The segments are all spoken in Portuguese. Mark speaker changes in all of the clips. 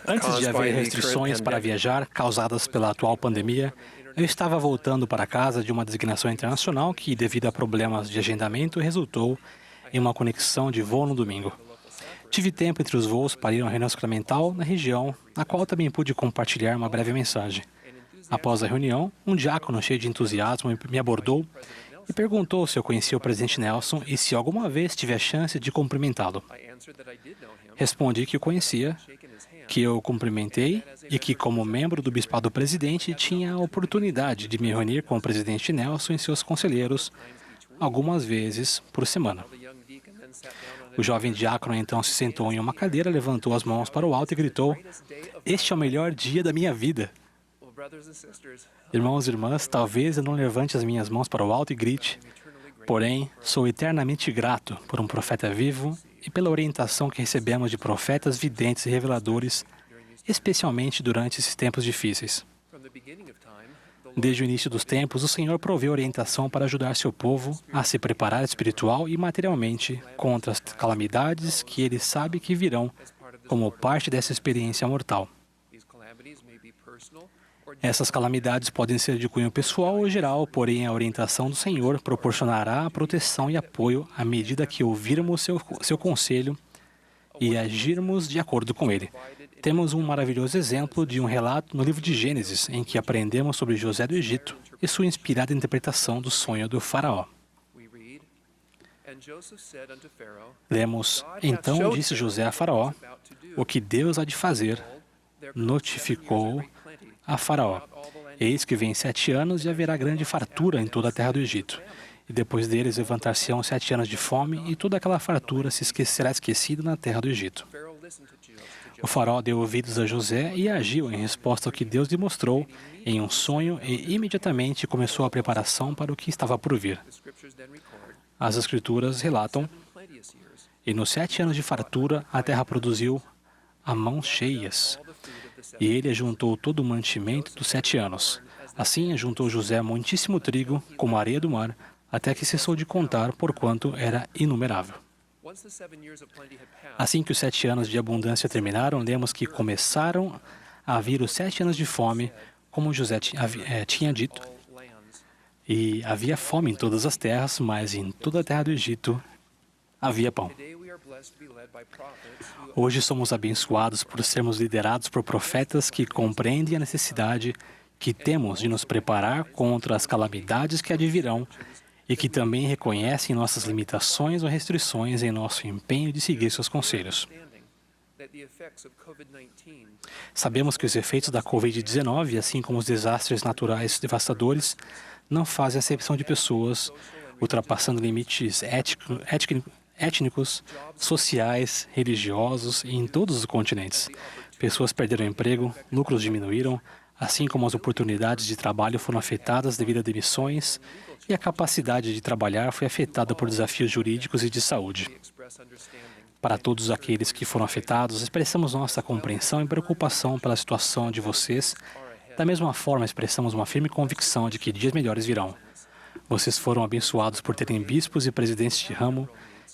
Speaker 1: Antes de haver restrições para viajar causadas pela atual pandemia, eu estava voltando para casa de uma designação internacional que, devido a problemas de agendamento, resultou em uma conexão de voo no domingo. Tive tempo entre os voos para ir a uma reunião sacramental na região, na qual também pude compartilhar uma breve mensagem. Após a reunião, um diácono cheio de entusiasmo me abordou e perguntou se eu conhecia o presidente Nelson e se alguma vez tive a chance de cumprimentá-lo. Respondi que o conhecia, que eu o cumprimentei e que, como membro do bispado presidente, tinha a oportunidade de me reunir com o presidente Nelson e seus conselheiros algumas vezes por semana. O jovem diácono então se sentou em uma cadeira, levantou as mãos para o alto e gritou: "Este é o melhor dia da minha vida!" Irmãos e irmãs, talvez eu não levante as minhas mãos para o alto e grite, porém, sou eternamente grato por um profeta vivo e pela orientação que recebemos de profetas videntes e reveladores, especialmente durante esses tempos difíceis. Desde o início dos tempos, o Senhor proveu orientação para ajudar seu povo a se preparar espiritual e materialmente contra as calamidades que Ele sabe que virão como parte dessa experiência mortal. Essas calamidades podem ser de cunho pessoal ou geral, porém a orientação do Senhor proporcionará proteção e apoio à medida que ouvirmos seu conselho e agirmos de acordo com ele. Temos um maravilhoso exemplo de um relato no livro de Gênesis, em que aprendemos sobre José do Egito e sua inspirada interpretação do sonho do faraó. Lemos: "Então disse José a Faraó, o que Deus há de fazer, notificou a Faraó. Eis que vem 7 anos e haverá grande fartura em toda a terra do Egito. E depois deles levantar-se-ão 7 anos de fome, e toda aquela fartura será esquecida na terra do Egito." O faraó deu ouvidos a José e agiu em resposta ao que Deus lhe mostrou em um sonho e imediatamente começou a preparação para o que estava por vir. As Escrituras relatam: "E nos 7 anos de fartura a terra produziu a mãos cheias, e ele ajuntou todo o mantimento dos 7 anos. Assim ajuntou José muitíssimo trigo, como a areia do mar, até que cessou de contar, porquanto era inumerável." Assim que os 7 anos de abundância terminaram, lemos que começaram a vir os 7 anos de fome, como José tinha dito. E havia fome em todas as terras, mas em toda a terra do Egito havia pão. Hoje somos abençoados por sermos liderados por profetas que compreendem a necessidade que temos de nos preparar contra as calamidades que advirão e que também reconhecem nossas limitações ou restrições em nosso empenho de seguir seus conselhos. Sabemos que os efeitos da Covid-19, assim como os desastres naturais devastadores, não fazem acepção de pessoas, ultrapassando limites étnicos, sociais, religiosos e em todos os continentes. Pessoas perderam emprego, lucros diminuíram, assim como as oportunidades de trabalho foram afetadas devido a demissões e a capacidade de trabalhar foi afetada por desafios jurídicos e de saúde. Para todos aqueles que foram afetados, expressamos nossa compreensão e preocupação pela situação de vocês. Da mesma forma, expressamos uma firme convicção de que dias melhores virão. Vocês foram abençoados por terem bispos e presidentes de ramo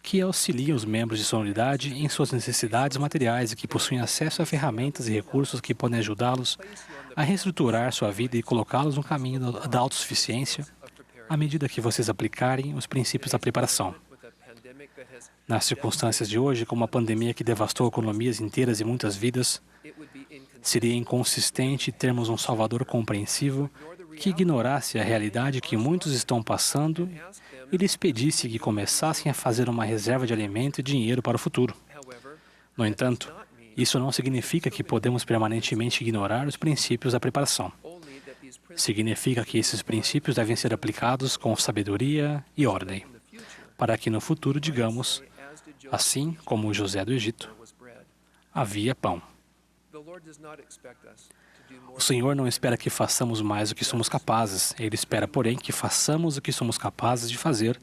Speaker 1: que auxiliam os membros de sua unidade em suas necessidades materiais e que possuem acesso a ferramentas e recursos que podem ajudá-los a reestruturar sua vida e colocá-los no caminho da autossuficiência à medida que vocês aplicarem os princípios da preparação. Nas circunstâncias de hoje, com uma pandemia que devastou economias inteiras e muitas vidas, seria inconsistente termos um Salvador compreensivo que ignorasse a realidade que muitos estão passando e lhes pedisse que começassem a fazer uma reserva de alimento e dinheiro para o futuro. No entanto, isso não significa que podemos permanentemente ignorar os princípios da preparação. Significa que esses princípios devem ser aplicados com sabedoria e ordem, para que no futuro digamos, assim como José do Egito, havia pão. O Senhor não espera que façamos mais do que somos capazes. Ele espera, porém, que façamos o que somos capazes de fazer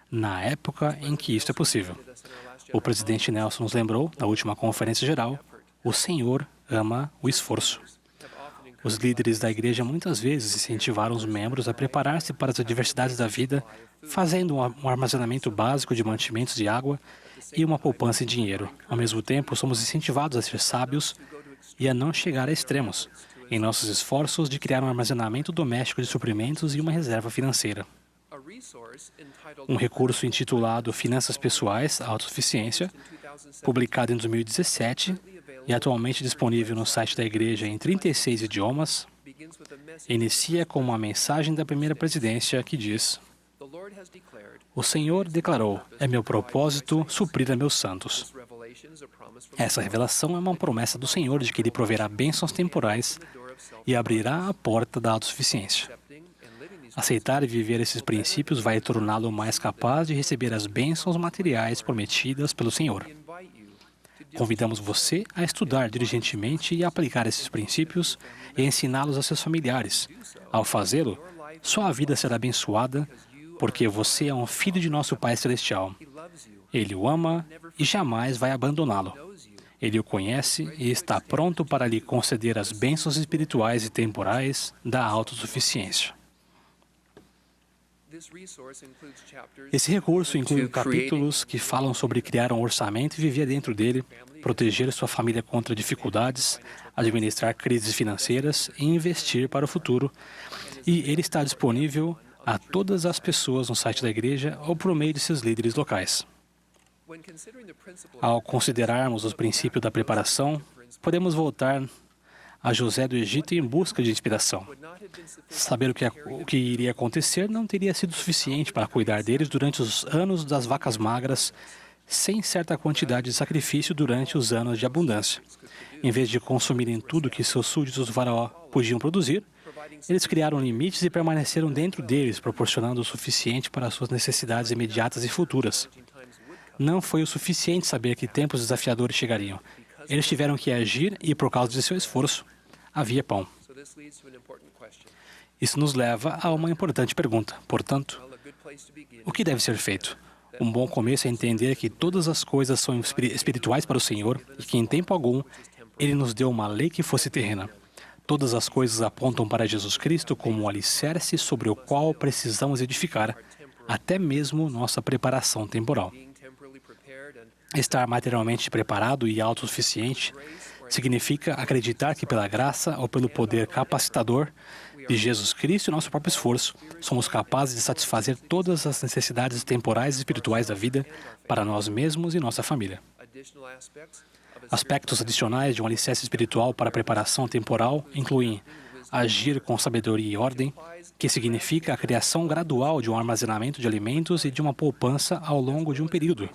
Speaker 1: na época em que isto é possível. O presidente Nelson nos lembrou, na última conferência geral, o Senhor ama o esforço. Os líderes da igreja muitas vezes incentivaram os membros a preparar-se para as adversidades da vida, fazendo um armazenamento básico de mantimentos de água e uma poupança em dinheiro. Ao mesmo tempo, somos incentivados a ser sábios e a não chegar a extremos em nossos esforços de criar um armazenamento doméstico de suprimentos e uma reserva financeira. Um recurso intitulado Finanças Pessoais, Autossuficiência, publicado em 2017 e atualmente disponível no site da igreja em 36 idiomas, inicia com uma mensagem da primeira presidência que diz: "O Senhor declarou, é meu propósito suprir a meus santos." Essa revelação é uma promessa do Senhor de que Ele proverá bênçãos temporais e abrirá a porta da autossuficiência. Aceitar e viver esses princípios vai torná-lo mais capaz de receber as bênçãos materiais prometidas pelo Senhor. Convidamos você a estudar diligentemente e aplicar esses princípios e ensiná-los a seus familiares. Ao fazê-lo, sua vida será abençoada, porque você é um filho de nosso Pai Celestial. Ele o ama e jamais vai abandoná-lo. Ele o conhece e está pronto para lhe conceder as bênçãos espirituais e temporais da autossuficiência. Esse recurso inclui capítulos que falam sobre criar um orçamento e viver dentro dele, proteger sua família contra dificuldades, administrar crises financeiras e investir para o futuro. E ele está disponível a todas as pessoas no site da igreja ou por meio de seus líderes locais. Ao considerarmos os princípios da preparação, podemos voltar a José do Egito em busca de inspiração. Saber o que iria acontecer não teria sido suficiente para cuidar deles durante os anos das vacas magras, sem certa quantidade de sacrifício durante os anos de abundância. Em vez de consumirem tudo que seus súditos do faraó podiam produzir, eles criaram limites e permaneceram dentro deles, proporcionando o suficiente para suas necessidades imediatas e futuras. Não foi o suficiente saber que tempos desafiadores chegariam. Eles tiveram que agir e, por causa de seu esforço, havia pão. Isso nos leva a uma importante pergunta. Portanto, o que deve ser feito? Um bom começo é entender que todas as coisas são espirituais para o Senhor e que, em tempo algum, Ele nos deu uma lei que fosse terrena. Todas as coisas apontam para Jesus Cristo como um alicerce sobre o qual precisamos edificar, até mesmo nossa preparação temporal. Estar materialmente preparado e autossuficiente significa acreditar que pela graça ou pelo poder capacitador de Jesus Cristo e nosso próprio esforço, somos capazes de satisfazer todas as necessidades temporais e espirituais da vida para nós mesmos e nossa família. Aspectos adicionais de um alicerce espiritual para a preparação temporal incluem agir com sabedoria e ordem, que significa a criação gradual de um armazenamento de alimentos e de uma poupança ao longo de um período.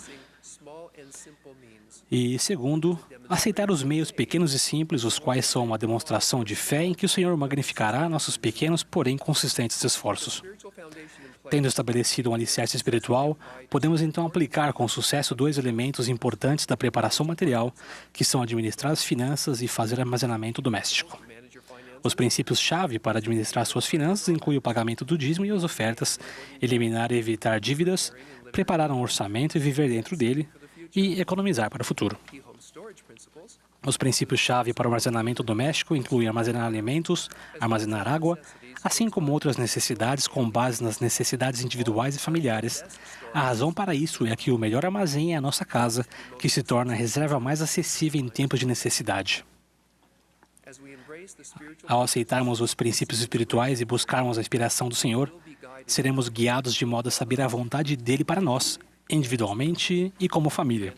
Speaker 1: E, segundo, aceitar os meios pequenos e simples, os quais são uma demonstração de fé em que o Senhor magnificará nossos pequenos, porém consistentes esforços. Tendo estabelecido um alicerce espiritual, podemos então aplicar com sucesso dois elementos importantes da preparação material, que são administrar as finanças e fazer armazenamento doméstico. Os princípios-chave para administrar suas finanças incluem o pagamento do dízimo e as ofertas, eliminar e evitar dívidas, preparar um orçamento e viver dentro dele, e economizar para o futuro. Os princípios-chave para o armazenamento doméstico incluem armazenar alimentos, armazenar água, assim como outras necessidades com base nas necessidades individuais e familiares. A razão para isso é que o melhor armazém é a nossa casa, que se torna a reserva mais acessível em tempos de necessidade. Ao aceitarmos os princípios espirituais e buscarmos a inspiração do Senhor, seremos guiados de modo a saber a vontade dele para nós, individualmente e como família,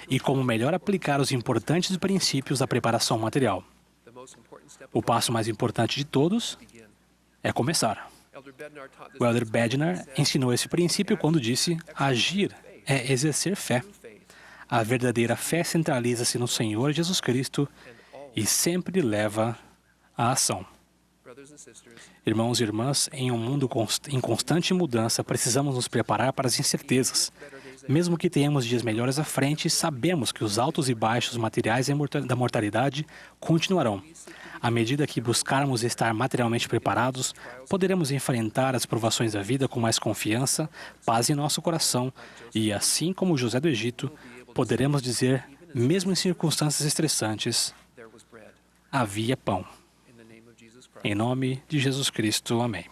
Speaker 1: e como melhor aplicar os importantes princípios da preparação material. O passo mais importante de todos é começar. O Elder Bednar ensinou esse princípio quando disse: agir é exercer fé. A verdadeira fé centraliza-se no Senhor Jesus Cristo e sempre leva à ação. Irmãos e irmãs, em um mundo em constante mudança, precisamos nos preparar para as incertezas. Mesmo que tenhamos dias melhores à frente, sabemos que os altos e baixos materiais da mortalidade continuarão. À medida que buscarmos estar materialmente preparados, poderemos enfrentar as provações da vida com mais confiança, paz em nosso coração e, assim como José do Egito, poderemos dizer, mesmo em circunstâncias estressantes, havia pão. Em nome de Jesus Cristo, amém.